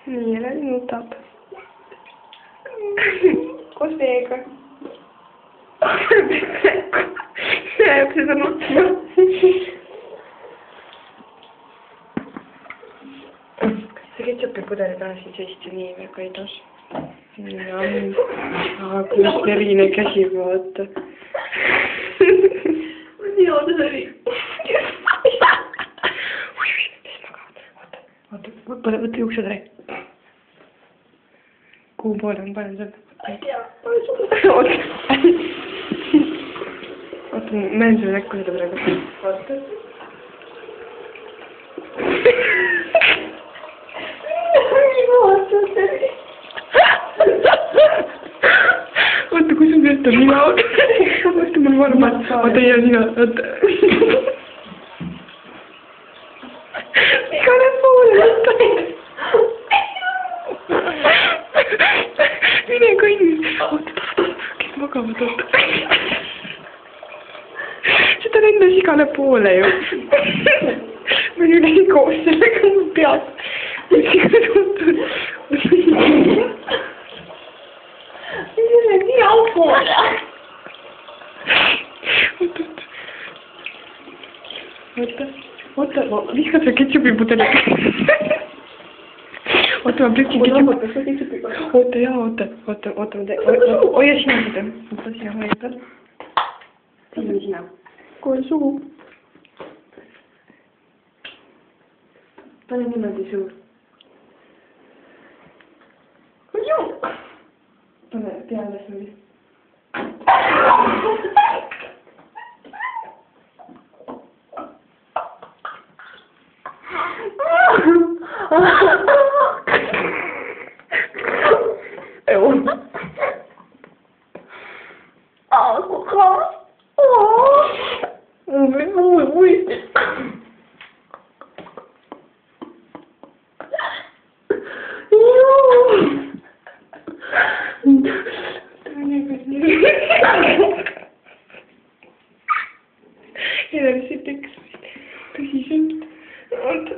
nii, Elel nutab. Koos veega. Jääb seda nutma. See ketšupipudeli taha siis Eesti nii väga ilus. Aga kuidas verine käsi vaata. Nii ootas oli. Võta juuksed rääk. Kuhu poole on panen selle? Ma ei tea, pane sulle. Oota, ma menen sulle näkku seda praegu. Oota. Oota, kui sul käest on mina? Oota, mul varmad. Oota, ja sina. Oota. Igale poole võtta. Mine kõnni. Oota, kes magavad, oota. Seda lendas igale poole ju. Ma nüüd ei koos sellega mu pead. Nii aupoole. Oota, viskad selle ketšupipudeli. Oota, ma püstin ketšupipudeli. Oota, jaa, oota. Hoia sina seda. Oota, sina hoia peal. Sina. Kohe suhu. Pane niimoodi suhu. Pane peale suvi. Elel see tekst tõsiselt. Oota.